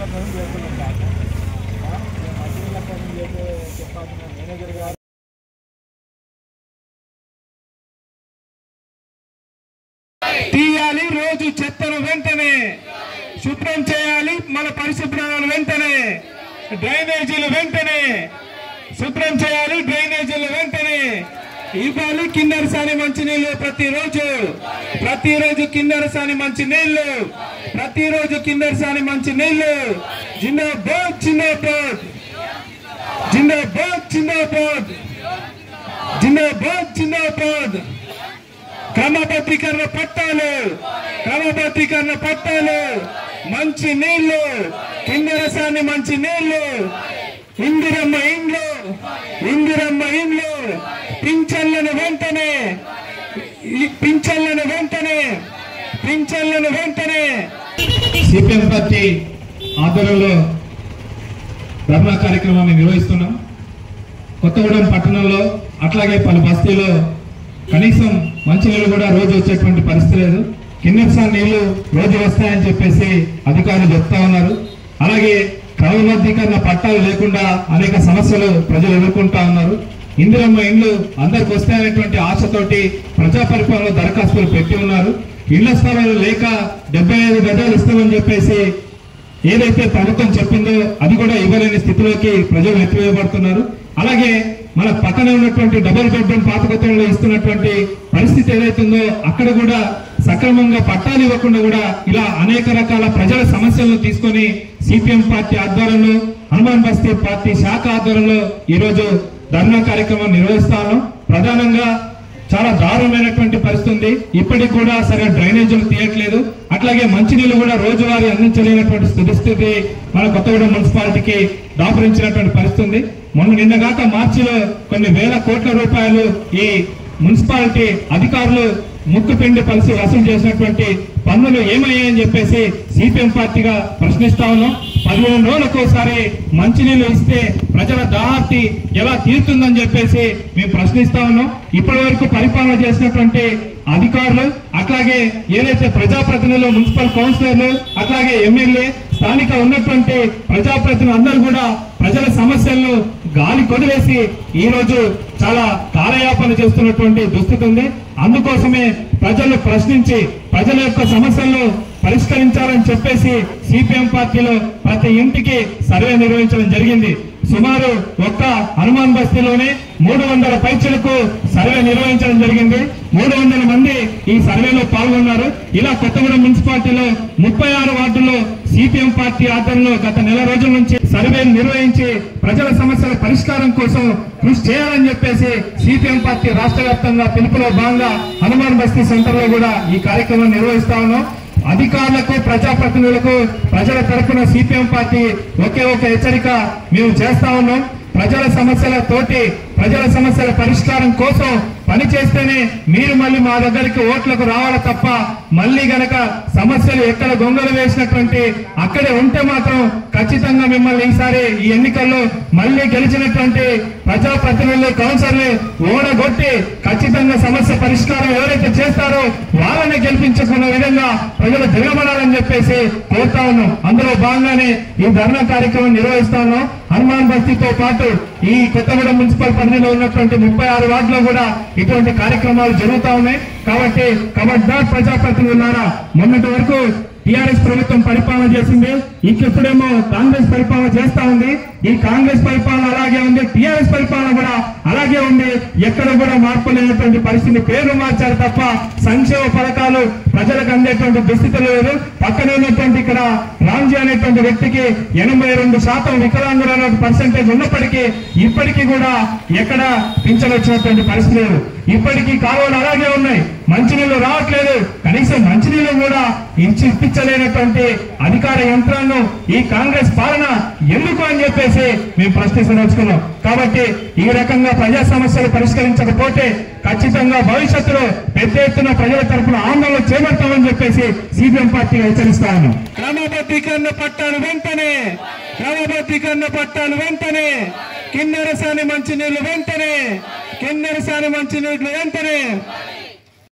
తీయాలి రోజు చెత్తను వెంటనే శుభ్రం చేయాలి, మన పరిశుభ్రాలను వెంటనే డ్రైనేజీలు వెంటనే శుభ్రం చేయాలి, డ్రైనేజీలు వెంటనే ఇవ్వాలి కిన్నెరసాని మంచినీళ్ళు ప్రతిరోజు కిన్నెరసాని మంచినీళ్ళు జిందాబాద్ జిందాబాద్ జిందాబాద్ జిందాబాద్ జిందాబాద్ జిందాబాద్ క్రమబద్ధీకరణ పట్టాలు మంచి నీళ్లు కిన్నెరసాని మంచి నీళ్లు ఇందిరమ్మ ఇండ్లు పింఛన్లను వెంటనే సిపిఎం పార్టీ ఆధ్వర్యంలో ధర్నా కార్యక్రమాన్ని నిర్వహిస్తున్నాం. కొత్తగూడెం పట్టణంలో అట్లాగే పలు బస్తీలో కనీసం మంచినీళ్ళు కూడా రోజు వచ్చేటువంటి పరిస్థితి లేదు. కిన్నెరసాని నీళ్లు రోజు వస్తాయని చెప్పేసి అధికారులు చెప్తా ఉన్నారు. అలాగే క్రమబద్ధీకరణ పట్టాలు లేకుండా అనేక సమస్యలు ప్రజలు ఎదుర్కొంటా ఉన్నారు. ఇందిరమ్మ ఇండ్లు అందరికి వస్తాయనేటువంటి ఆశతోటి ప్రజా పరిపాలన దరఖాస్తులు పెట్టి ఉన్నారు. ఇళ్ల స్థలాలు లేక 75 గజాలు ఇస్తామని చెప్పేసి ఏదైతే ప్రభుత్వం చెప్పిందో అది కూడా ఇవ్వలేని స్థితిలోకి ప్రజలు నెట్టివేయబడుతున్నారు. అలాగే మన పక్కన ఉన్నటువంటి డబుల్ బెడ్రూమ్ పాత కొత్తలో ఇస్తున్నటువంటి పరిస్థితి ఏదైతుందో అక్కడ కూడా సక్రమంగా పట్టాలు ఇవ్వకుండా కూడా ఇలా అనేక రకాల ప్రజల సమస్యలను తీసుకొని సిపిఎం పార్టీ ఆధ్వర్యంలో హనుమాన్ బస్తీ పార్టీ శాఖ ఆధ్వర్యంలో ఈరోజు ధర్నా కార్యక్రమం నిర్వహిస్తాను. ప్రధానంగా చాలా దారుణమైనటువంటి పరిస్థితి ఉంది. ఇప్పటికి కూడా సరిగా డ్రైనేజీలు తీయట్లేదు. అట్లాగే మంచినీళ్ళు కూడా రోజువారీ అందించలేనటువంటి స్థితి మన కొత్తగూడెం మున్సిపాలిటీకి దాపురించినటువంటి పరిస్థితి ఉంది. నిన్నగాక మార్చిలో కొన్ని వేల కోట్ల రూపాయలు ఈ మున్సిపాలిటీ అధికారులు ముక్కుపిండి పలిసి వసూలు చేసినటువంటి పన్నులు ఏమయ్యాయని చెప్పేసి సిపిఎం పార్టీగా ప్రశ్నిస్తా ఉన్నాం. 15 రోజులకోసారి మంచినీళ్ళు ఇస్తే ప్రజల దాహార్తి ఎలా తీరుతుందని చెప్పేసి మేము ప్రశ్నిస్తా ఉన్నాం. ఇప్పటి వరకు పరిపాలన చేసినటువంటి అధికారులు అట్లాగే ఏదైతే ప్రజాప్రతినిధులు మున్సిపల్ కౌన్సిలర్లు అట్లాగే ఎమ్మెల్యే స్థానిక ఉన్నటువంటి ప్రజాప్రతినిధులు అందరూ కూడా ప్రజల సమస్యలను గాలి కొదిలేసి ఈ రోజు చాలా కాలయాపన చేస్తున్నటువంటి దుస్థితి ఉంది. అందుకోసమే ప్రజలు ప్రశ్నించి ప్రజల యొక్క సమస్యలను పరిష్కరించాలని చెప్పేసి సిపిఎం పార్టీలో ప్రతి ఇంటికి సర్వే నిర్వహించడం జరిగింది. సుమారు ఒక్క హనుమాన్ బస్తీలోనే 300 పైచలకు సర్వే నిర్వహించడం జరిగింది. 300 మంది ఈ సర్వేలో పాల్గొన్నారు. ఇలా కొత్తగూడెం మున్సిపాలిటీలో 36 వార్డుల్లో సిపిఎం పార్టీ ఆధ్వర్యంలో గత నెల రోజుల నుంచి సర్వేలు నిర్వహించి ప్రజల సమస్యల పరిష్కారం కోసం కృషి చేయాలని చెప్పేసి సిపిఎం పార్టీ రాష్ట్ర వ్యాప్తంగా పిలుపులో భాగంగా హనుమాన్ బస్తీ సెంటర్ లో కూడా ఈ కార్యక్రమం నిర్వహిస్తా ఉన్నాం. అధికారులకు ప్రజాప్రతినిధులకు ప్రజల తరఫున సిపిఎం పార్టీ ఒకే ఒక హెచ్చరిక మేము చేస్తా ఉన్నాం. ప్రజల సమస్యల పరిష్కారం కోసం పని చేస్తేనే మీరు మళ్ళీ మా దగ్గరికి ఓట్లకు రావాలి తప్ప మళ్ళీ గనక సమస్యలు ఎక్కడ దొంగలు వేసినటువంటి అక్కడే ఉంటే మాత్రం ఖచ్చితంగా మిమ్మల్ని ఈసారి ఈ ఎన్నికల్లో మళ్ళీ గెలిచినటువంటి ప్రజాప్రతినిధులు కౌన్సిలర్లు ఓడగొట్టి ఖచ్చితంగా సమస్య పరిష్కారం ఎవరైతే చేస్తారో వాళ్ళని గెలిపించుకున్న విధంగా ప్రజలు దిగబడాలని చెప్పేసి కోరుతా ఉన్నాం. అందులో భాగంగానే ఈ ధర్నా కార్యక్రమం నిర్వహిస్తా ఉన్నాం. హనుమాన్ బస్తీతో పాటు ఈ కొత్తగూడెం మున్సిపల్ పరిధిలో ఉన్నటువంటి 36 వార్డులో కూడా ఇటువంటి కార్యక్రమాలు జరుగుతా ఉన్నాయి. కాబట్టి ఖబర్దార్ ప్రజాప్రతినిధులారా, మొన్నటి వరకు టీఆర్ఎస్ ప్రభుత్వం పరిపాలన చేసింది, ఇప్పుడేమో కాంగ్రెస్ పరిపాలన చేస్తా ఉంది. ఈ కాంగ్రెస్ పరిపాలన అలాగే ఉంది, టీఆర్ఎస్ పరిపాలన కూడా అలాగే ఉంది. ఎక్కడ కూడా మార్పు లేనటువంటి పరిస్థితి, పేరు మార్చారు తప్ప సంక్షేమ పథకాలు ప్రజలకు అందేటువంటి దుస్థితి లేదు. పక్కనే ఉన్నటువంటి ఇక్కడ రామ్జీ అనేటువంటి వ్యక్తికి 82% వికలాంగుల పర్సెంటేజ్ ఉన్నప్పటికీ ఇప్పటికీ కూడా ఎక్కడ పింఛన్ వచ్చినటువంటి పరిస్థితి లేదు. ఇప్పటికీ కాలువలు అలాగే ఉన్నాయి, మంచినీళ్లు రావట్లేదు. కనీసం మంచినీళ్లు కూడా ఇప్పించలేనటువంటి అధికార యంత్రాంగం ఈ కాంగ్రెస్ పాలన ఎందుకు అని చెప్పేసి మేము ప్రశ్నించదలుచుకున్నాం. కాబట్టి ఈ రకంగా ప్రజా సమస్యలు పరిష్కరించకపోతే ఖచ్చితంగా భవిష్యత్తులో పెద్ద ఎత్తున ప్రజల తరఫున ఆందోళన చేపడతామని చెప్పేసి సిపిఎం పార్టీ హెచ్చరిస్తాను. క్రమబద్ధీకరణ పట్టాలు వెంటనే కిన్నెరసాని మంచినీళ్లు వెంటనే